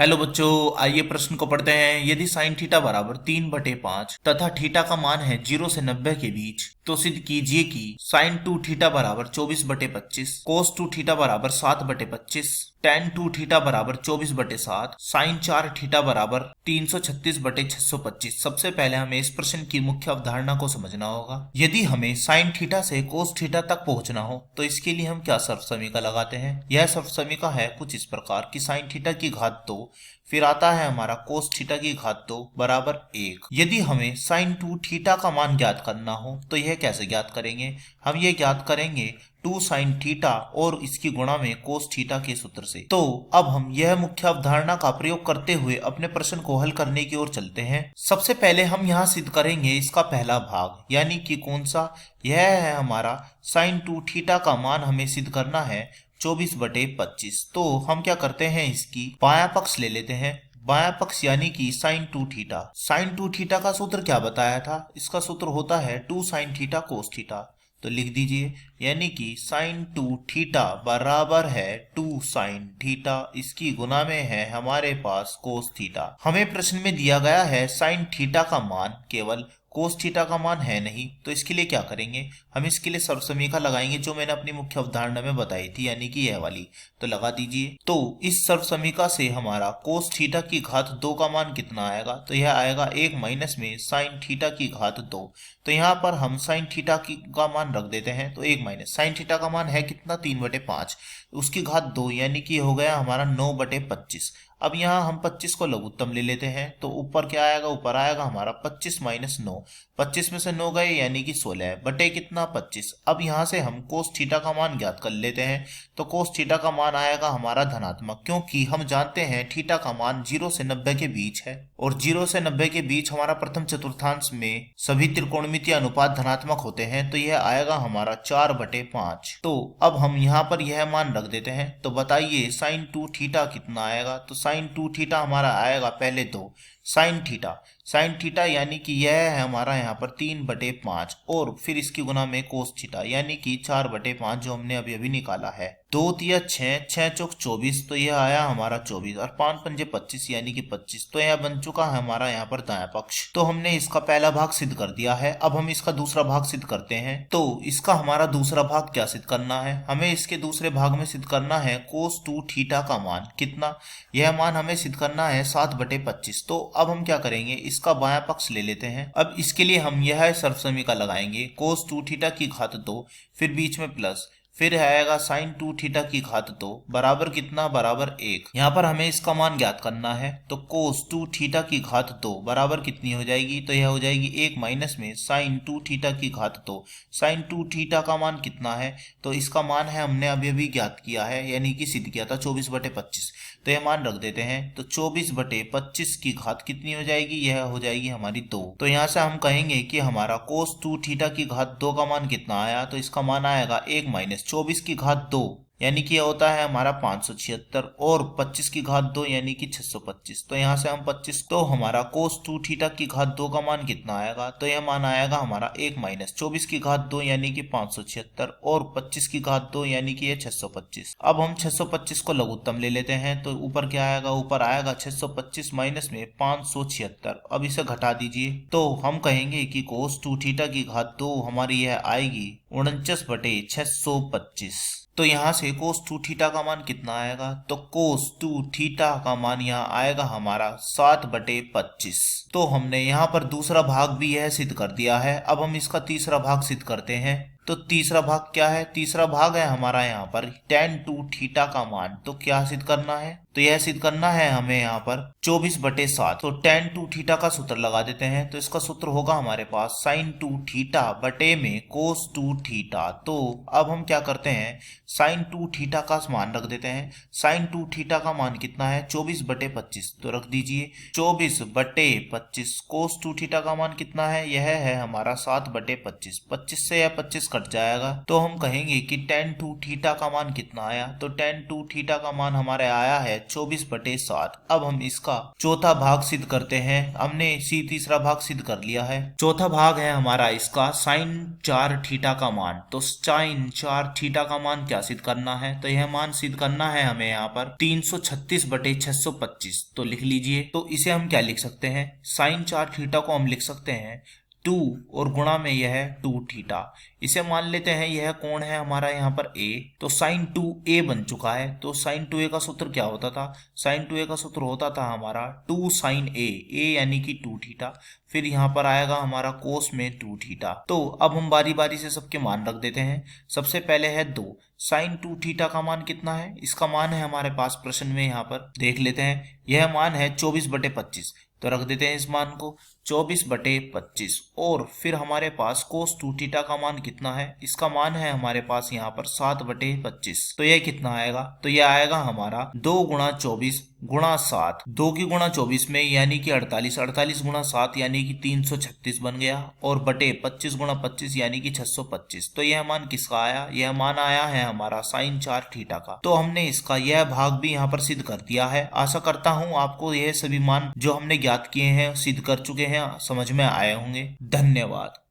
Hello बच्चों, आइए प्रश्न को पढ़ते हैं। यदि साइन थीटा बराबर 3/5 तथा थीटा का मान है 0 से 90 के बीच, तो सिद्ध कीजिए कि साइन 2 थीटा बराबर 24/25, कोस 2 थीटा बराबर 7/25, टेन 2 थीटा बराबर 24/7, साइन 4 थीटा बराबर 336/625। सबसे पहले हमें इस प्रश्न की मुख्य अवधारणा को समझना होगा। यदि हमें साइन थीटा से कोस थीटा तक पहुंचना हो तो इसके लिए हम क्या सर्वसमीका लगाते हैं। यह सर्वसमीका है कुछ इस प्रकार कि साइन थीटा की घात 2, फिर आता है हमारा कोस थीटा की घात 2 बराबर 1। यदि हमें साइन 2 थीटा का मान ज्ञात करना हो तो यह कैसे ज्ञात करेंगे। हम ये ज्ञात करेंगे 2 साइन थीटा और इसकी गुणा में कोस थीटा के सूत्र से। तो अब हम यह मुख्य अवधारणा का प्रयोग करते हुए अपने प्रश्न को हल करने की ओर चलते हैं। सबसे पहले हम यहाँ सिद्ध करेंगे इसका पहला भाग, यानी कि कौन सा, यह है हमारा साइन 2 थीटा का मान हमें सिद्ध करना है 24/25। तो हम क्या करते हैं, इसकी बायां पक्ष ले लेते हैं। बायां पक्ष यानी कि साइन 2 थीटा। साइन 2 थीटा का सूत्र क्या बताया था, इसका सूत्र होता है 2 साइन थीटा कोस थीटा। तो लिख दीजिए, यानी कि साइन 2 थीटा बराबर है 2 साइन थीटा, इसकी गुना में है हमारे पास कोस थीटा। हमें प्रश्न में दिया गया है साइन थीटा का मान, केवल कोस थीटा का मान है नहीं। तो इसके लिए क्या करेंगे, हम इसके लिए सर्वसमीका लगाएंगे जो मैंने अपनी मुख्य अवधारणा में बताई थी, यानी कि यह वाली। तो लगा दीजिए। तो इस सर्वसमीका से हमारा कोस थीटा की घात 2 का मान कितना आएगा, तो यह आएगा 1 माइनस में साइन थीटा की घात 2। तो यहाँ पर हम साइन थीटा की का मान रख देते हैं। तो 1 माइनस साइन थीटा का मान है कितना, 3/5, उसकी घात 2, यानी कि हो गया हमारा 9/25। अब यहाँ हम 25 को लघुत्तम ले लेते हैं। तो ऊपर क्या आएगा, ऊपर आएगा हमारा 25 माइनस 9। 25 में से 9 गए यानी कि 16 बटे कितना, 25। अब यहाँ से हम कोस थीटा का मान ज्ञात कर लेते हैं। तो कोस थीटा का मान आएगा हमारा धनात्मक, क्योंकि हम जानते हैं थीटा का मान 0 से 90 के बीच है, और 0 से 90 के बीच हमारा प्रथम चतुर्थांश में सभी त्रिकोणमितीय अनुपात धनात्मक होते हैं। तो यह आएगा हमारा 4/5। तो अब हम यहाँ पर यह मान रख देते हैं। तो बताइए साइन 2 थीटा कितना आएगा। तो साइन 2 थीटा हमारा आएगा पहले 2 साइन थीटा। साइन थीटा यानी कि यह है हमारा यहाँ पर 3/5, और फिर इसकी गुना में कोस थीटा यानी कि 4/5 जो हमने अभी अभी निकाला है। 2 तिया 6, 6 चौक 24, तो यह आया हमारा 24, और 5 पंजे 25 यानी कि 25। तो यह बन चुका है हमारा यहाँ पर दायां पक्ष। तो हमने इसका पहला भाग सिद्ध कर दिया है। अब हम इसका दूसरा भाग सिद्ध करते हैं। तो इसका हमारा दूसरा भाग क्या सिद्ध करना है, हमें इसके दूसरे भाग में सिद्ध करना है कोस 2 थीटा का मान कितना। यह मान हमें सिद्ध करना है 7/25। तो अब हम क्या करेंगे, इसका बायां पक्ष ले लेते हैं। अब इसके लिए हम यह सर्वसमीका लगाएंगे, कोस 2 थीटा की घात 2, फिर बीच में प्लस, फिर आएगा साइन 2 थीटा की घात 2 बराबर कितना, बराबर 1। यहाँ पर हमें इसका मान ज्ञात करना है। तो कोस 2 थीटा की घात 2 बराबर कितनी हो जाएगी, तो यह हो जाएगी 1 माइनस में साइन 2 थीटा की घात 2। साइन 2 थीटा का मान कितना है, तो इसका मान है हमने अभी अभी ज्ञात किया है, यानी कि सिद्ध किया था 24/25। तो यह मान रख देते हैं। तो 24/25 की घात कितनी हो जाएगी, यह हो जाएगी हमारी 2। तो यहाँ से हम कहेंगे कि हमारा कोस 2 थीटा की घात 2 का मान कितना आया। तो इसका मान आएगा 1 माइनस 24 की घात 2, यानी कि यह होता है हमारा 576, और 25 की घात 2 यानी कि 625। तो यहाँ से हम 25, तो हमारा कोस 2 थीटा की घात 2 का मान कितना आएगा, तो यह मान आएगा हमारा 1 माइनस 24 की घात 2 यानी कि 576, और 25 की घात 2 यानी कि यह 625। अब हम 625 को लघुत्तम ले लेते हैं। तो ऊपर क्या आएगा, ऊपर आएगा 625 माइनस में 576। अब इसे घटा दीजिए। तो हम कहेंगे कि कोस 2 थीटा की घात 2 हमारी यह आएगी 49/625। तो यहाँ से कोस 2 थीटा का मान कितना आएगा, तो कोस 2 थीटा का मान यहाँ आएगा हमारा 7/25। तो हमने यहाँ पर दूसरा भाग भी यह सिद्ध कर दिया है। अब हम इसका तीसरा भाग सिद्ध करते हैं। तो तीसरा भाग क्या है, तीसरा भाग है हमारा यहाँ पर tan 2 थीटा का मान। तो क्या सिद्ध करना है, तो यह सिद्ध करना है हमें यहाँ पर 24/7। तो tan 2 थीटा का सूत्र लगा देते हैं। तो इसका सूत्र होगा हमारे पास साइन 2 थीटा बटे में कोस 2 थीटा। तो अब हम क्या करते हैं, साइन 2 थीटा का मान रख देते हैं। साइन 2 थीटा का मान कितना है, 24/25। तो रख दीजिए 24/25। कोस 2 थीटा का मान कितना है, यह है हमारा 7/25। 25 से यह 25 कट जाएगा। तो हम कहेंगे कि tan 2 थीटा का मान कितना आया। तो tan 2 थीटा का मान हमारे आया है 24/7। अब हम इसका चौथा भाग सिद्ध करते हैं। हमने तीसरा भाग सिद्ध कर लिया है। चौथा भाग है हमारा इसका साइन 4 थीटा का मान। तो साइन 4 थीटा का मान क्या सिद्ध करना है? तो यह मान सिद्ध करना है हमें यहाँ पर 336/625। तो लिख लीजिए। तो इसे हम क्या लिख सकते हैं? साइन 4 थीटा को हम लिख सकते हैं 2 और गुणा में यह 2 थीटा। इसे मान लेते हैं यह कोण है हमारा यहाँ पर ए। तो साइन 2a बन चुका है। तो साइन 2a का सूत्र क्या होता था? साइन 2a का सूत्र होता था हमारा 2 साइन a यानी कि 2 थीटा। फिर यहाँ पर आएगा हमारा कोस में 2 थीटा। तो अब हम बारी बारी से सबके मान रख देते हैं। सबसे पहले है 2 साइन 2 थीटा का मान कितना है? इसका मान है हमारे पास प्रश्न में, यहाँ पर देख लेते हैं। यह मान है 24/25। तो रख देते हैं इस मान को 24/25। और फिर हमारे पास कोस 2 थीटा का मान कितना है? इसका मान है हमारे पास यहाँ पर 7/25। तो यह कितना आएगा? तो यह आएगा हमारा 2 × 24 × 7। 2 की गुणा 24 में यानी कि 48, 48 × 7 यानी कि 336 बन गया। और बटे 25 × 25 यानी कि 625। तो यह मान किसका आया? यह मान आया है हमारा साइन 4 थीटा का। तो हमने इसका यह भाग भी यहाँ पर सिद्ध कर दिया है। आशा करता हूँ आपको यह सभी मान जो हमने ज्ञात किए हैं, सिद्ध कर चुके हैं, समझ में आए होंगे। धन्यवाद।